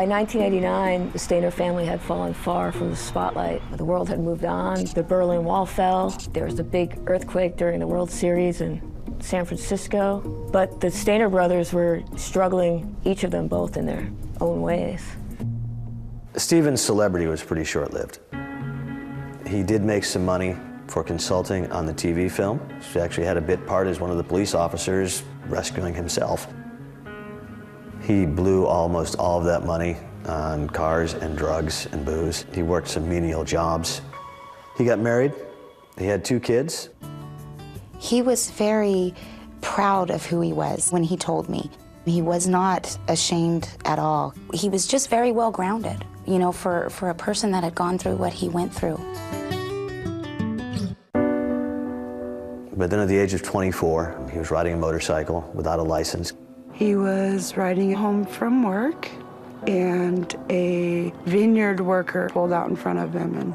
By 1989, the Stayner family had fallen far from the spotlight. The world had moved on. The Berlin Wall fell. There was a big earthquake during the World Series in San Francisco. But the Stayner brothers were struggling, each of them both in their own ways. Stephen's celebrity was pretty short-lived. He did make some money for consulting on the TV film. He actually had a bit part as one of the police officers rescuing himself. He blew almost all of that money on cars and drugs and booze. He worked some menial jobs. He got married. He had 2 kids. He was very proud of who he was when he told me. He was not ashamed at all. He was just very well grounded, you know, for a person that had gone through what he went through. But then at the age of 24, he was riding a motorcycle without a license. He was riding home from work, and a vineyard worker pulled out in front of him and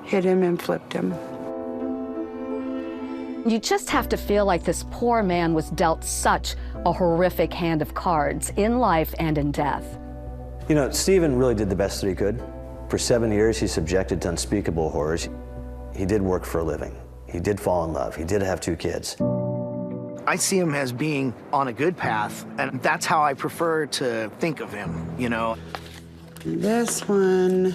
hit him and flipped him. You just have to feel like this poor man was dealt such a horrific hand of cards in life and in death. You know, Stephen really did the best that he could. For 7 years, he's subjected to unspeakable horrors. He did work for a living. He did fall in love. He did have 2 kids. I see him as being on a good path, and that's how I prefer to think of him, you know. This one,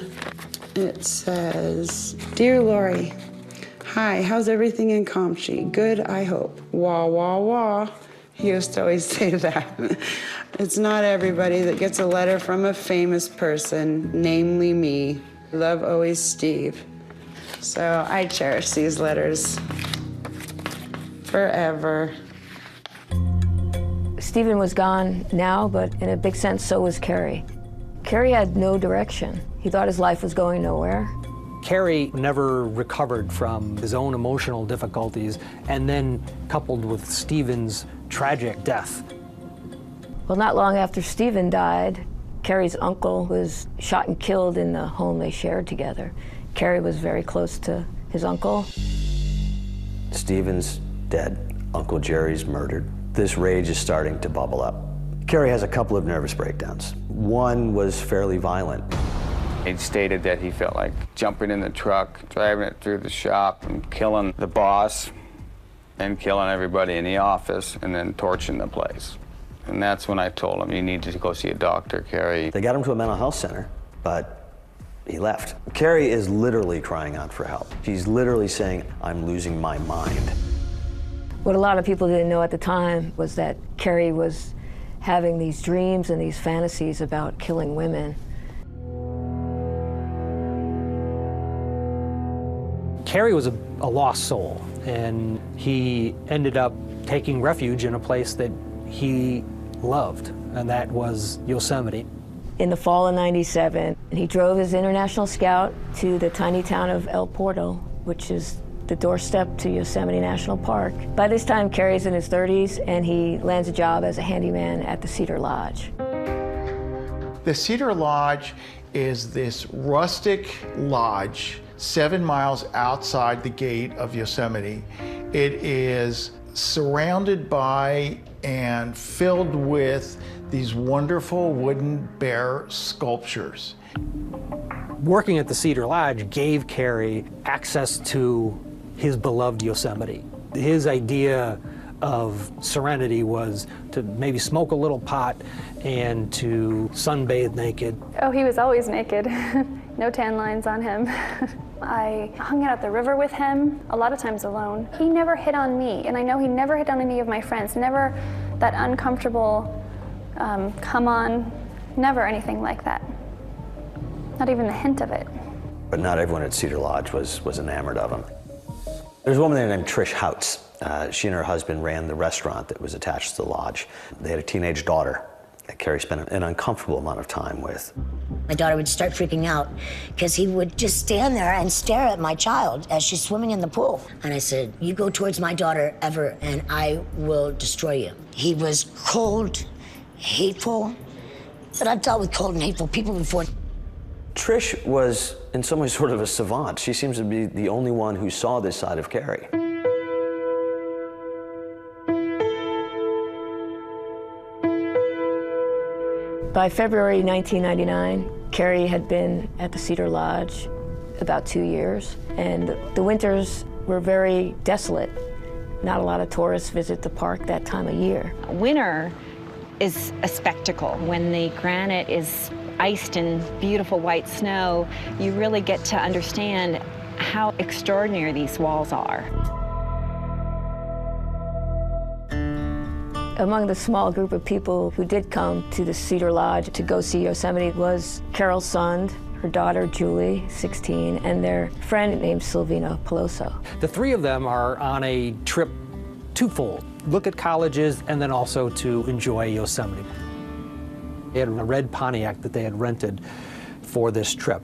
it says, "Dear Lori, hi, how's everything in Comshy? Good, I hope. Wah, wah, wah." He used to always say that. It's not everybody that gets a letter from a famous person, namely me. Love always, Steve. So I cherish these letters forever. Stephen was gone now, but in a big sense, so was Cary. Cary had no direction. He thought his life was going nowhere. Cary never recovered from his own emotional difficulties, and then coupled with Stephen's tragic death. Well, not long after Stephen died, Cary's uncle was shot and killed in the home they shared together. Cary was very close to his uncle. Stephen's dead. Uncle Jerry's murdered. This rage is starting to bubble up. Cary has a couple of nervous breakdowns. One was fairly violent. He stated that he felt like jumping in the truck, driving it through the shop, and killing the boss, and killing everybody in the office, and then torching the place. And that's when I told him, you need to go see a doctor, Cary. They got him to a mental health center, but he left. Cary is literally crying out for help. He's literally saying, I'm losing my mind. What a lot of people didn't know at the time was that Cary was having these dreams and these fantasies about killing women. Cary was a lost soul, and he ended up taking refuge in a place that he loved, and that was Yosemite. In the fall of '97, he drove his International Scout to the tiny town of El Portal, which is the doorstep to Yosemite National Park. By this time, Cary's in his 30s, and he lands a job as a handyman at the Cedar Lodge. The Cedar Lodge is this rustic lodge 7 miles outside the gate of Yosemite. It is surrounded by and filled with these wonderful wooden bear sculptures. Working at the Cedar Lodge gave Cary access to his beloved Yosemite. His idea of serenity was to maybe smoke a little pot and to sunbathe naked. Oh, he was always naked. No tan lines on him. I hung out at the river with him, a lot of times alone. He never hit on me, and I know he never hit on any of my friends. Never that uncomfortable, come on, never anything like that. Not even the hint of it. But not everyone at Cedar Lodge was enamored of him. There's a woman there named Trish Houts. She and her husband ran the restaurant that was attached to the lodge. They had a teenage daughter that Cary spent an uncomfortable amount of time with. My daughter would start freaking out because he would just stand there and stare at my child as she's swimming in the pool. And I said, you go towards my daughter ever and I will destroy you. He was cold, hateful, but I've dealt with cold and hateful people before. Trish was, in some ways, sort of a savant. She seems to be the only one who saw this side of Cary. By February 1999, Cary had been at the Cedar Lodge about 2 years, and the winters were very desolate. Not a lot of tourists visit the park that time of year. Winter is a spectacle. When the granite is iced in beautiful white snow, you really get to understand how extraordinary these walls are. Among the small group of people who did come to the Cedar Lodge to go see Yosemite was Carol Sund, her daughter Julie, 16, and their friend named Silvina Peloso. The three of them are on a trip twofold. Look at colleges and then also to enjoy Yosemite. They had a red Pontiac that they had rented for this trip.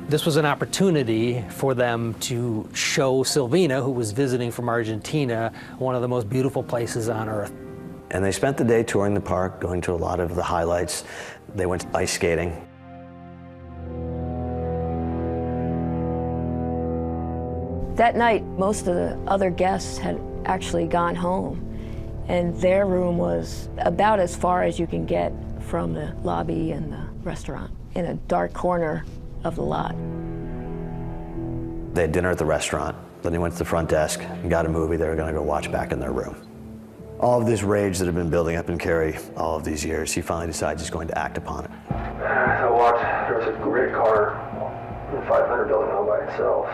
This was an opportunity for them to show Silvina, who was visiting from Argentina, one of the most beautiful places on earth. And they spent the day touring the park, going to a lot of the highlights. They went ice skating. That night, most of the other guests had actually gone home, and their room was about as far as you can get from the lobby and the restaurant, in a dark corner of the lot. They had dinner at the restaurant, then they went to the front desk and got a movie they were going to go watch back in their room. All of this rage that had been building up in Cary all of these years, he finally decides he's going to act upon it. I walked, there was a great car in the 500 building all by itself.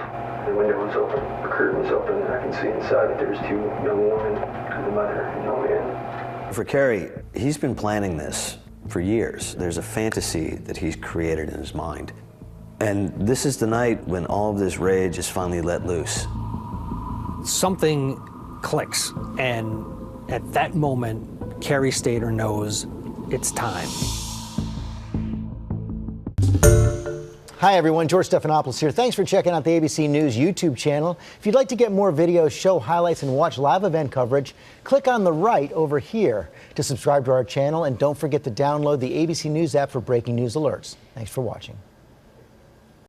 The window was open, the curtain was open, and I can see inside that there's two young women and the mother and no man. For Cary, he's been planning this for years. There's a fantasy that he's created in his mind. And this is the night when all of this rage is finally let loose. Something clicks, and at that moment, Cary Stayner knows it's time. Hi everyone, George Stephanopoulos here. Thanks for checking out the ABC News YouTube channel. If you'd like to get more videos, show highlights, and watch live event coverage, click on the right over here to subscribe to our channel, and don't forget to download the ABC News app for breaking news alerts. Thanks for watching.